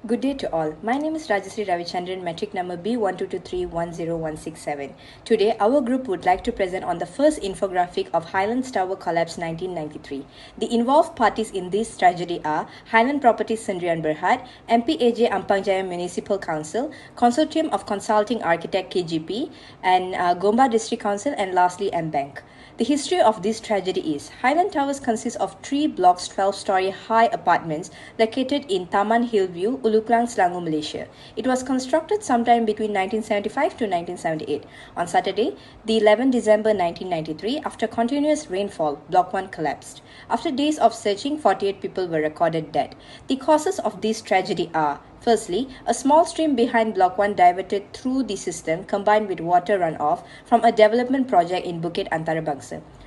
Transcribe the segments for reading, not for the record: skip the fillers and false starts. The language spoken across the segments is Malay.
Good day to all. My name is Rajasri Ravichandran, metric number B122310167. Today, our group would like to present on the first infographic of Highlands Tower Collapse 1993. The involved parties in this tragedy are Highland Properties Sendirian Berhad, MPAJ Ampang Jaya Municipal Council, Consortium of Consulting Architect KGP, and Gombak District Council, and lastly M-Bank. The history of this tragedy is Highland Towers consists of 3 blocks 12-story high apartments located in Taman Hillview, Uluklang, Selangor, Malaysia. It was constructed sometime between 1975 to 1978. On Saturday, the 11th December 1993, after continuous rainfall, Block 1 collapsed. After days of searching, 48 people were recorded dead. The causes of this tragedy are: firstly, a small stream behind Block 1 diverted through the system combined with water runoff from a development project in Bukit Antarabangsa.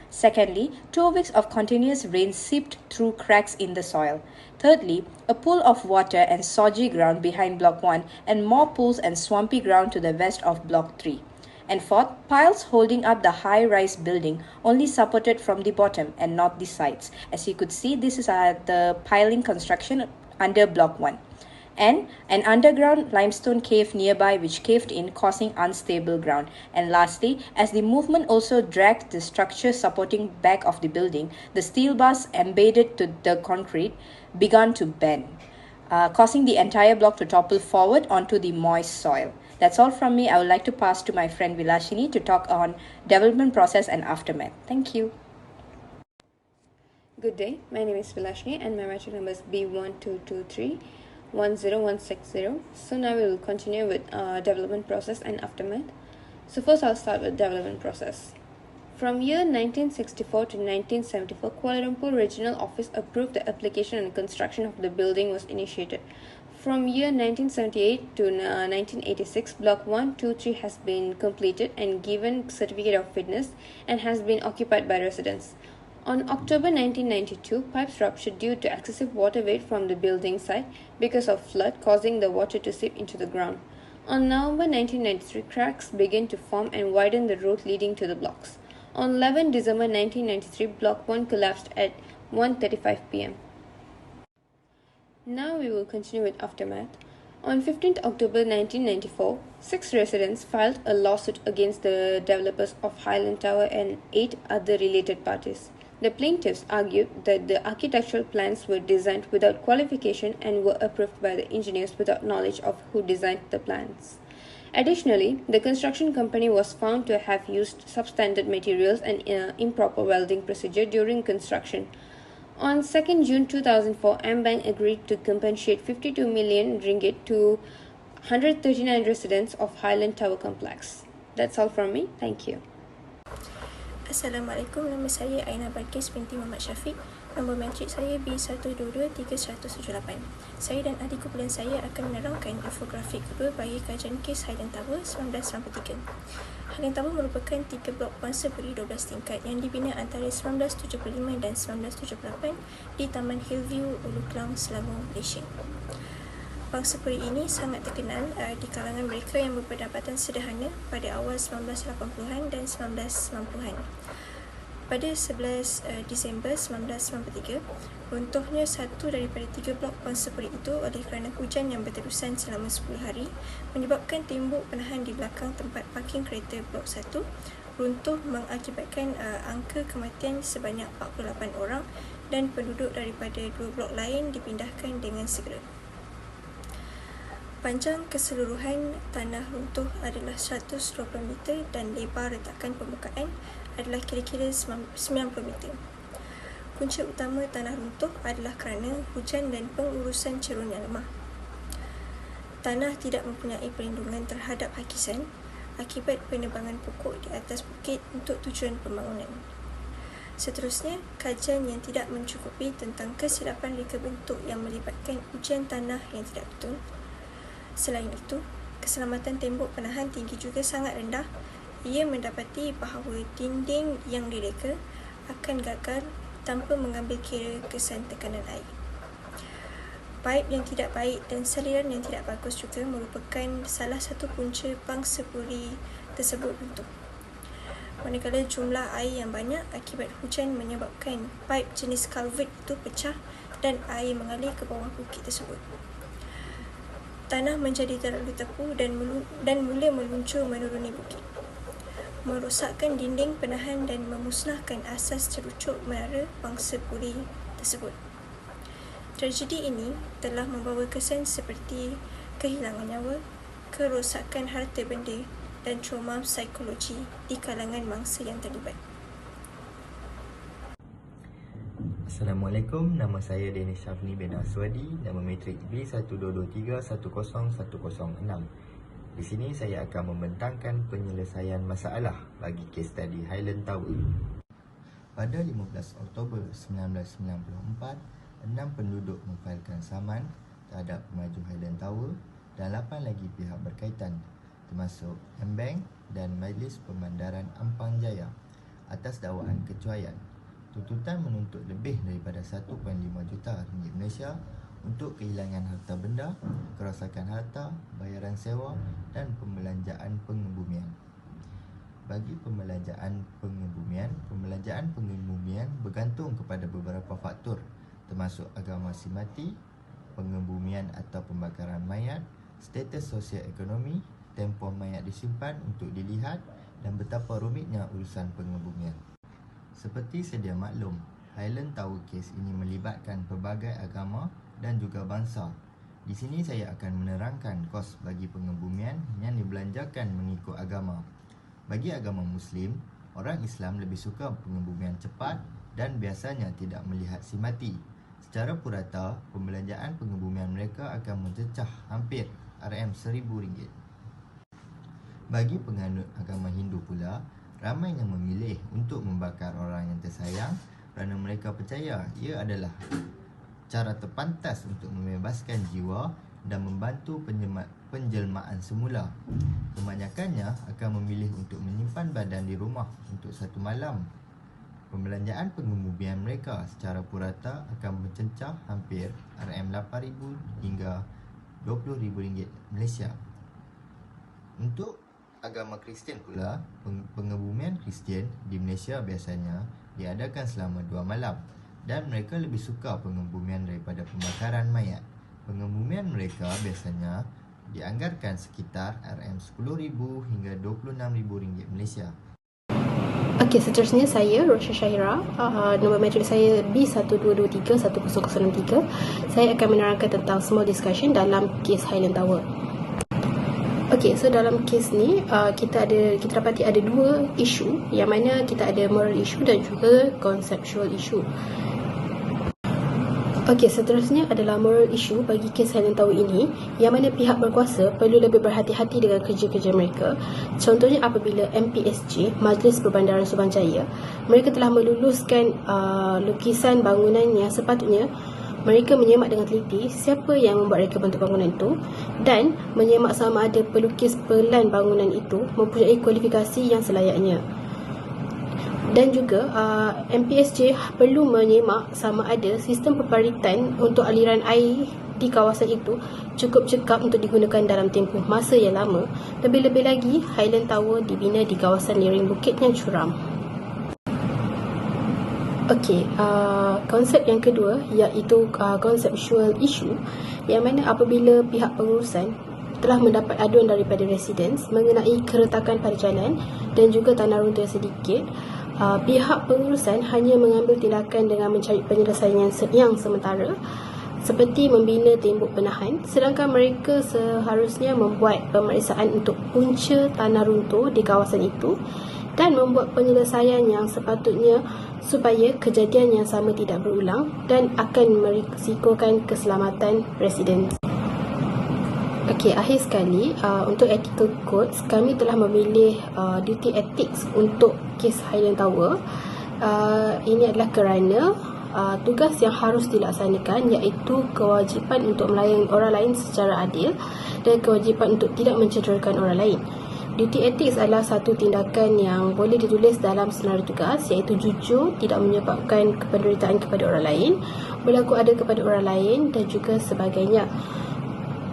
Secondly, 2 weeks of continuous rain seeped through cracks in the soil. Thirdly, a pool of water and soggy ground behind Block 1 and more pools and swampy ground to the west of Block 3. And fourth, piles holding up the high-rise building only supported from the bottom and not the sides. As you could see, this is the piling construction under Block 1. And an underground limestone cave nearby which caved in, causing unstable ground. And lastly, as the movement also dragged the structure supporting back of the building, the steel bars embedded to the concrete began to bend, causing the entire block to topple forward onto the moist soil. That's all from me. I would like to pass to my friend Vilashini to talk on development process and aftermath. Thank you. Good day, my name is Vilashini and my metric number is B122310160. So now we will continue with development process and aftermath. So first I'll start with development process. From year 1964 to 1974, Kuala Lumpur Regional Office approved the application and construction of the building was initiated. From year 1978 to 1986, Block 1, 2, 3 has been completed and given certificate of fitness and has been occupied by residents. On October 1992, pipes ruptured due to excessive water weight from the building site because of flood, causing the water to seep into the ground. On November 1993, cracks began to form and widen the road leading to the blocks. On 11 December 1993, Block 1 collapsed at 1:35 p.m. Now we will continue with aftermath. On 15th October 1994, 6 residents filed a lawsuit against the developers of Highland Tower and 8 other related parties. The plaintiffs argued that the architectural plans were designed without qualification and were approved by the engineers without knowledge of who designed the plans. Additionally, the construction company was found to have used substandard materials and improper welding procedure during construction. On 2nd June 2004, M-Bank agreed to compensate 52 million ringgit to 139 residents of Highland Tower Complex. That's all from me. Thank you. Assalamualaikum, nama saya Aina Balkis binti Muhammad Syafiq. Nombor metrik saya B1223178. Saya dan adik kumpulan saya akan menerangkan infografik kedua bagi kajian kes Highland Tower 1993. Highland Tower merupakan 3 blok pangsapuri 12 tingkat yang dibina antara 1975 dan 1978 di Taman Hillview, Uluklang, Selangor, Malaysia. Pangsapuri ini sangat terkenal di kalangan mereka yang berpendapatan sederhana pada awal 1980-an dan 1990-an. Pada 11 Disember 1993, runtuhnya satu daripada 3 blok pangsapuri itu oleh kerana hujan yang berterusan selama 10 hari menyebabkan tembok penahan di belakang tempat parking kereta blok 1 runtuh, mengakibatkan angka kematian sebanyak 48 orang dan penduduk daripada 2 blok lain dipindahkan dengan segera. Panjang keseluruhan tanah runtuh adalah 120 meter dan lebar retakan permukaan adalah kira-kira 90 meter. Punca utama tanah runtuh adalah kerana hujan dan pengurusan cerun yang lemah. Tanah tidak mempunyai perlindungan terhadap hakisan akibat penebangan pokok di atas bukit untuk tujuan pembangunan. Seterusnya, kajian yang tidak mencukupi tentang kesilapan reka bentuk yang melibatkan ujian tanah yang tidak betul. Selain itu, keselamatan tembok penahan tinggi juga sangat rendah. Ia mendapati bahawa dinding yang direka akan gagal tanpa mengambil kira kesan tekanan air. Paip yang tidak baik dan saliran yang tidak bagus juga merupakan salah satu punca pangsapuri tersebut runtuh. Manakala jumlah air yang banyak akibat hujan menyebabkan paip jenis culvert itu pecah dan air mengalir ke bawah bukit tersebut. Tanah menjadi terlalu tepu dan mula meluncur menuruni bukit, merosakkan dinding penahan dan memusnahkan asas cerucuk menara bangsa Puri tersebut. Tragedi ini telah membawa kesan seperti kehilangan nyawa, kerosakan harta benda dan trauma psikologi di kalangan mangsa yang terlibat. Assalamualaikum, nama saya Danish Shafni bin Aswadi, nama matrik B1223101006. Di sini saya akan membentangkan penyelesaian masalah bagi kes study Highland Tower. Pada 15 Oktober 1994, 6 penduduk memfailkan saman terhadap pemaju Highland Tower dan 8 lagi pihak berkaitan, termasuk M-Bank dan Majlis Pemandaran Ampang Jaya atas dakwaan kecuaian. Tuntutan menuntut lebih daripada 1.5 juta ringgit Malaysia untuk kehilangan harta benda, kerosakan harta, bayaran sewa dan pembelanjaan pengebumian. Bagi pembelanjaan pengebumian bergantung kepada beberapa faktor, termasuk agama si mati, pengebumian atau pembakaran mayat, status sosio-ekonomi, tempoh mayat disimpan untuk dilihat dan betapa rumitnya urusan pengebumian. Seperti sedia maklum, Highland Tower case ini melibatkan pelbagai agama dan juga bangsa. Di sini saya akan menerangkan kos bagi pengebumian yang dibelanjakan mengikut agama. Bagi agama Muslim, orang Islam lebih suka pengebumian cepat dan biasanya tidak melihat si mati. Secara purata, pembelanjaan pengebumian mereka akan mencecah hampir RM1,000. Bagi penganut agama Hindu pula, ramai yang memilih untuk membakar orang yang tersayang kerana mereka percaya ia adalah cara terpantas untuk membebaskan jiwa dan membantu penjelmaan semula. Kebanyakannya akan memilih untuk menyimpan badan di rumah untuk satu malam. Pembelanjaan pengebumian mereka secara purata akan mencecah hampir RM8,000 hingga RM20,000 Malaysia. Untuk agama Kristian pula, pengebumian Kristian di Malaysia biasanya diadakan selama 2 malam dan mereka lebih suka pengebumian daripada pembakaran mayat. Pengebumian mereka biasanya dianggarkan sekitar RM10,000 hingga RM26,000 Malaysia. Okey, seterusnya saya Rosha Syahira, nombor matrik saya B12231003. Saya akan menerangkan tentang small discussion dalam kes Highland Tower. Okey, so dalam kes ni kita dapati ada 2 isu, yang mana kita ada moral issue dan juga conceptual issue. Okey, seterusnya adalah moral issue bagi kes Highland Tower ini, yang mana pihak berkuasa perlu lebih berhati-hati dengan kerja-kerja mereka. Contohnya apabila MPSJ, Majlis Perbandaran Suruhanjaya, mereka telah meluluskan lukisan bangunan yang sepatutnya mereka menyemak dengan teliti siapa yang membuat reka bentuk bangunan itu dan menyemak sama ada pelukis pelan bangunan itu mempunyai kualifikasi yang selayaknya. Dan juga MPSJ perlu menyemak sama ada sistem peparitan untuk aliran air di kawasan itu cukup cekap untuk digunakan dalam tempoh masa yang lama. Lebih-lebih lagi, Highland Tower dibina di kawasan lereng bukit yang curam. Okey, konsep yang kedua iaitu conceptual issue, yang mana apabila pihak pengurusan telah mendapat aduan daripada residents mengenai keretakan pada jalan dan juga tanah runtuh yang sedikit, pihak pengurusan hanya mengambil tindakan dengan mencari penyelesaian yang sementara seperti membina tembok penahan, sedangkan mereka seharusnya membuat pemeriksaan untuk punca tanah runtuh di kawasan itu dan membuat penyelesaian yang sepatutnya supaya kejadian yang sama tidak berulang dan akan merisikokan keselamatan residen. Okey, akhir sekali, untuk ethical codes, kami telah memilih duty ethics untuk kes Highland Tower. Ini adalah kerana tugas yang harus dilaksanakan iaitu kewajipan untuk melayani orang lain secara adil dan kewajipan untuk tidak mencederakan orang lain. Duty ethics adalah satu tindakan yang boleh ditulis dalam senario tugas, iaitu jujur, tidak menyebabkan penderitaan kepada orang lain, berlaku adil kepada orang lain dan juga sebagainya.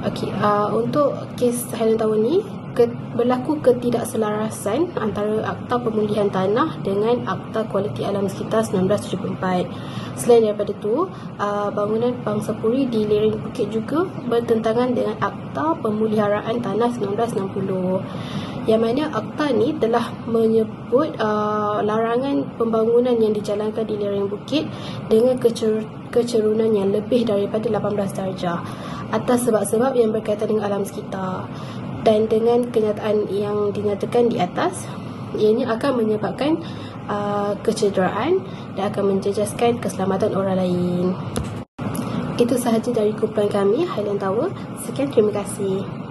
Okey, untuk kes Highland Tower ni, berlaku ketidakselarasan antara Akta Pemulihan Tanah dengan Akta Kualiti Alam Sekitar 1974. Selain daripada itu, bangunan Pangsapuri di lereng bukit juga bertentangan dengan Akta Pemeliharaan Tanah 1960. Yang mana akta ni telah menyebut larangan pembangunan yang dijalankan di lereng bukit dengan kecerunan yang lebih daripada 18 darjah atas sebab-sebab yang berkaitan dengan alam sekitar. Dan dengan kenyataan yang dinyatakan di atas, ianya akan menyebabkan kecederaan dan akan menjejaskan keselamatan orang lain. Itu sahaja dari kumpulan kami, Highland Tower. Sekian, terima kasih.